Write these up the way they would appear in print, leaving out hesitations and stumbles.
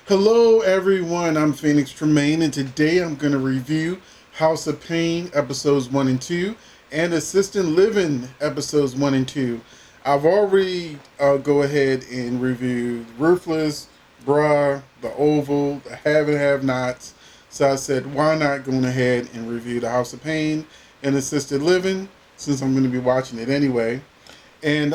Hello everyone, I'm Phoenix Tremayne, and today I'm going to review House of Payne episodes 1 and 2 and Assisted Living episodes 1 and 2. I've already go ahead and reviewed Ruthless, Bruh, The Oval, The Have and Have Nots. So I said, why not going ahead and review the House of Payne and Assisted Living, since I'm going to be watching it anyway. And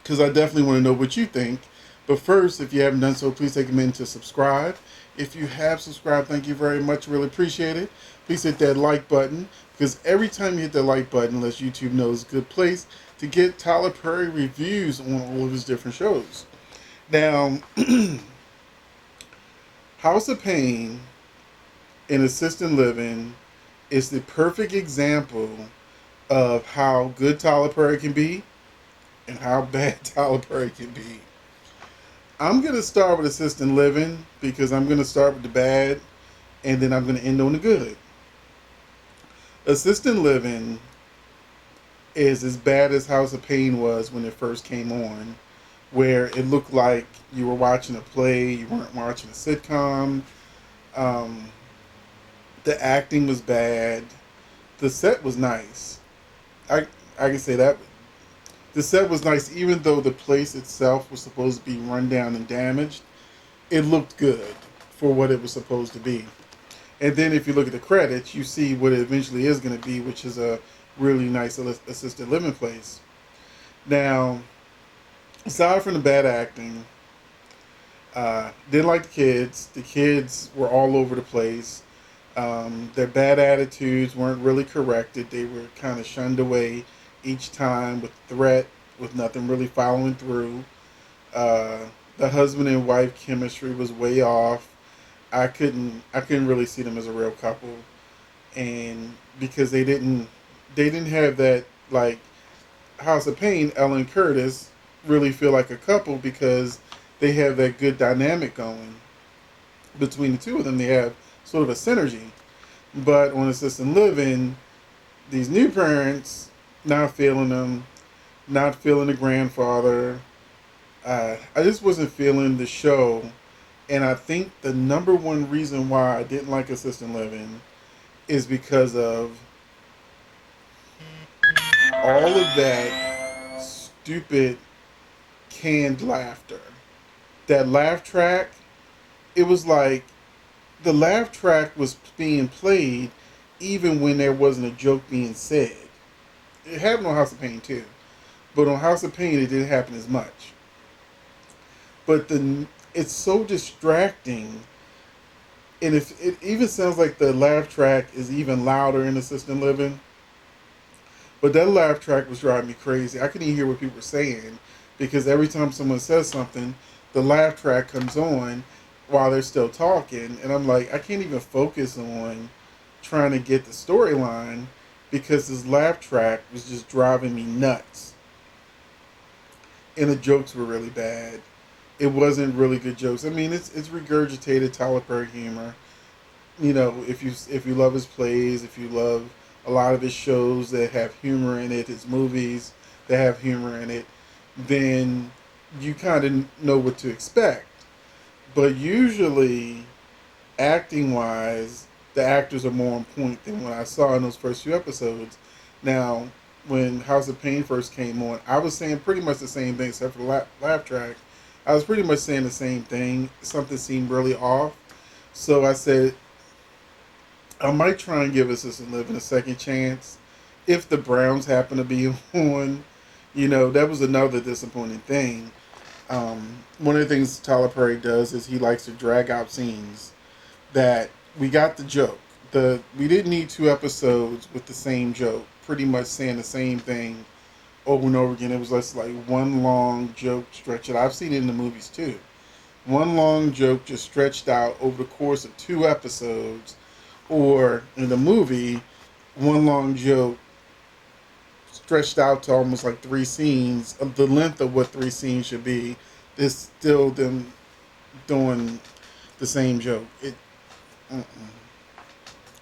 because I definitely want to know what you think. But first, if you haven't done so, please take a minute to subscribe. If you have subscribed, thank you very much. Really appreciate it. Please hit that like button, because every time you hit the like button, lets YouTube know it's a good place to get Tyler Perry reviews on all of his different shows. Now, House of Payne and Assisted Living is the perfect example of how good Tyler Perry can be and how bad Tyler Perry can be. I'm going to start with Assisted Living because I'm going to start with the bad and then I'm going to end on the good. Assisted Living is as bad as House of Payne was when it first came on, where it looked like you were watching a play, you weren't watching a sitcom. The acting was bad. The set was nice. I can say that. The set was nice, even though the place itself was supposed to be run down and damaged. It looked good for what it was supposed to be. And then if you look at the credits, you see what it eventually is going to be, which is a really nice assisted living place. Now, aside from the bad acting, didn't like the kids. The kids were all over the place. Their bad attitudes weren't really corrected. They were kind of shunned away each time with threat, with nothing really following through. The husband and wife chemistry was way off. I couldn't really see them as a real couple, and because they didn't have that, like House of Payne, Ellen Curtis really feel like a couple because they have that good dynamic going between the two of them. They have sort of a synergy. But on Assisted Living, these new parents not feeling them, not feeling the grandfather. I just wasn't feeling the show. And I think the number one reason why I didn't like Assisted Living is because of all of that stupid canned laughter. That laugh track, it was like the laugh track was being played even when there wasn't a joke being said. It happened on House of Payne too, but on House of Payne it didn't happen as much. But it's so distracting, and if it even sounds like the laugh track is even louder in Assisted Living. But that laugh track was driving me crazy. I couldn't even hear what people were saying because every time someone says something, the laugh track comes on while they're still talking, and I'm like, I can't even focus on trying to get the storyline because this laugh track was just driving me nuts. And the jokes were really bad. It wasn't really good jokes. I mean, it's regurgitated Tyler Perry humor. You know, if you love his plays, if you love a lot of his shows that have humor in it, his movies that have humor in it, then you kind of know what to expect. But usually, acting wise, the actors are more on point than what I saw in those first few episodes. Now, when House of Payne first came on, I was saying pretty much the same thing except for the laugh track. I was pretty much saying the same thing. Something seemed really off. So I said, I might try and give Assisted Living a second chance if the Browns happen to be on. You know, that was another disappointing thing. One of the things Tyler Perry does is he likes to drag out scenes that we got the joke. We didn't need two episodes with the same joke, pretty much saying the same thing over and over again. It was just like one long joke stretched out. I've seen it in the movies too. One long joke just stretched out over the course of two episodes, or in the movie, one long joke stretched out to almost like three scenes, of the length of what three scenes should be. It's still them doing the same joke. Mm-mm.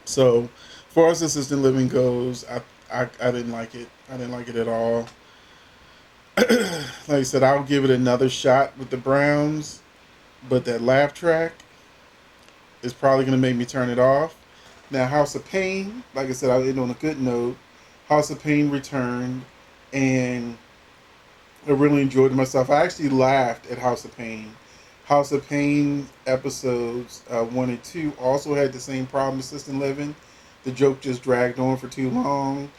So, as far as Assisted Living goes, I didn't like it. I didn't like it at all. Like I said, I'll give it another shot with the Browns. but that laugh track is probably going to make me turn it off. Now, House of Pain, like I said, I ended on a good note. House of Pain returned, and I really enjoyed myself. I actually laughed at House of Pain. House of Pain episodes 1 and 2 also had the same problem as Assistant Living. The joke just dragged on for too long.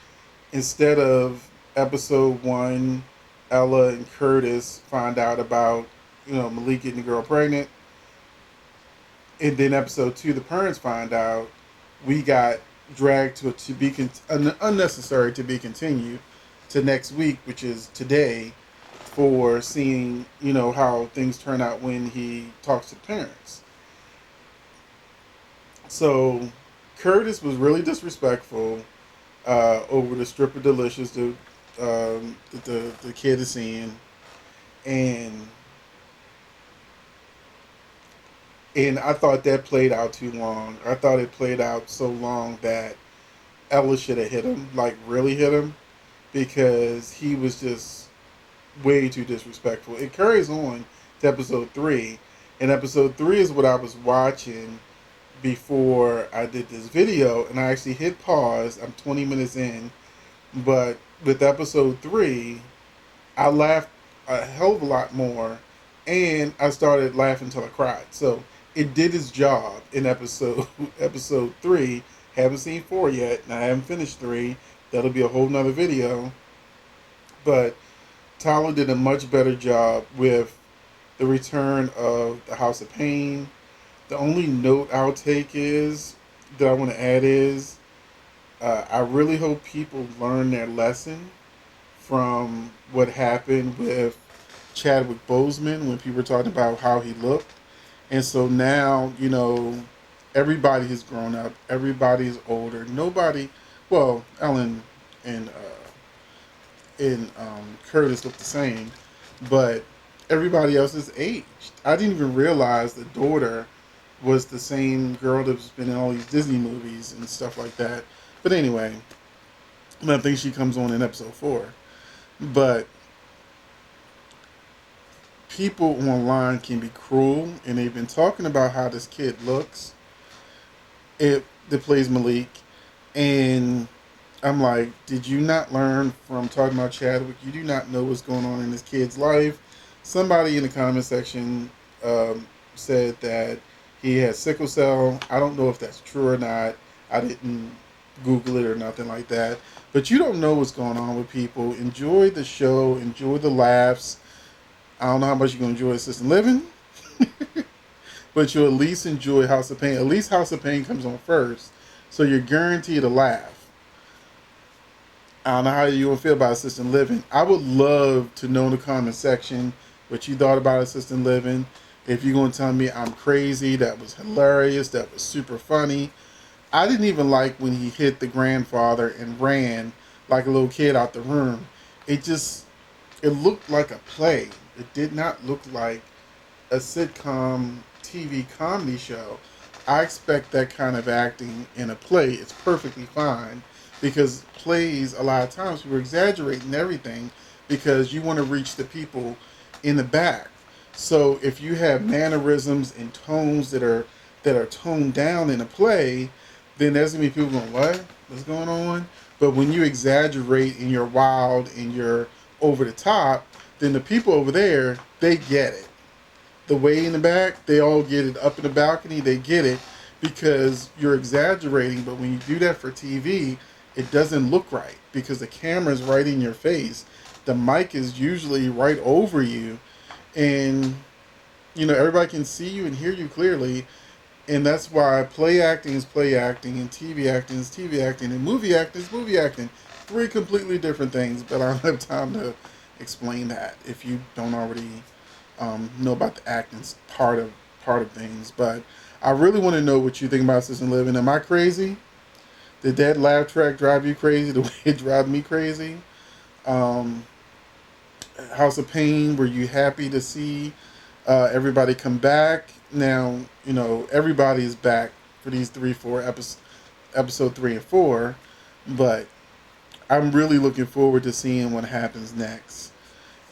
Instead of episode 1, Ella and Curtis find out about Malik getting the girl pregnant, and then episode 2, the parents find out. We got dragged to be unnecessary to be continued to next week, which is today, for seeing how things turn out when he talks to the parents. So Curtis was really disrespectful over the stripper delicious that the kid is seeing, and I thought that played out too long. I thought it played out so long that Ella should have hit him, like really hit him, because he was just way too disrespectful. It carries on to episode 3, and episode 3 is what I was watching before I did this video, and I actually hit pause. I'm 20 minutes in, but with episode 3, I laughed a hell of a lot more, and I started laughing until I cried. So it did its job in episode 3. Haven't seen 4 yet, and I haven't finished 3. That'll be a whole nother video. But Tyler did a much better job with the return of the House of Pain. The only note I'll take is that I want to add is I really hope people learn their lesson from what happened with Chadwick Boseman when people were talking about how he looked. And so now, everybody has grown up. Everybody's older. Nobody, well, Ellen and Curtis look the same, but everybody else is aged. I didn't even realize the daughter was the same girl that's been in all these Disney movies and stuff like that. But anyway, I think she comes on in episode 4. But people online can be cruel, and they've been talking about how this kid looks. That plays Malik, and I'm like, did you not learn from talking about Chadwick? You do not know what's going on in this kid's life. Somebody in the comment section said that he has sickle cell. I don't know if that's true or not. I didn't Google it or nothing like that. But you don't know what's going on with people. Enjoy the show. Enjoy the laughs. I don't know how much you're going to enjoy Assistant Living. But you'll at least enjoy House of Pain. At least House of Pain comes on first. So you're guaranteed a laugh. I don't know how you would feel about Assistant Living. I would love to know in the comment section what you thought about Assistant Living. If you're going to tell me I'm crazy, that was hilarious, that was super funny. I didn't even like when he hit the grandfather and ran like a little kid out the room. It looked like a play. It did not look like a sitcom TV comedy show. I expect that kind of acting in a play. It's perfectly fine, because plays, a lot of times, we're exaggerating everything because you want to reach the people in the back. So if you have mannerisms and tones that are toned down in a play, then there's going to be people going, what? What's going on? But when you exaggerate and you're wild and you're over the top, then the people over there, they get it. The way in the back, they all get it. Up in the balcony, they get it because you're exaggerating. But when you do that for TV, it doesn't look right because the camera's right in your face. The mic is usually right over you, and everybody can see you and hear you clearly. And that's why play acting is play acting, and TV acting is TV acting, and movie acting is movie acting. 3 completely different things, but I don't have time to explain that if you don't already know about the acting part of things. But I really want to know what you think about Assistant Living. Am I crazy? Did that laugh track drive you crazy the way it drives me crazy? House of Pain, were you happy to see everybody come back? Now, everybody is back for these 3-4 episode 3 and 4, but I'm really looking forward to seeing what happens next.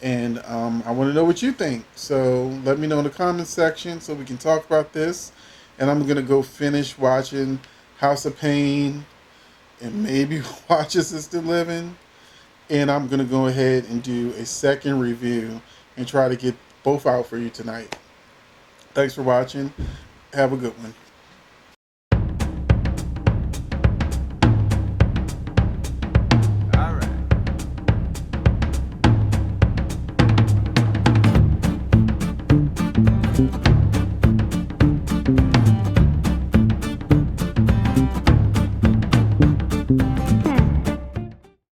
And I want to know what you think. So let me know in the comments section so we can talk about this. And I'm gonna go finish watching House of Payne and maybe watch Assisted Living. And I'm gonna go ahead and do a second review and try to get both out for you tonight. Thanks for watching. Have a good one.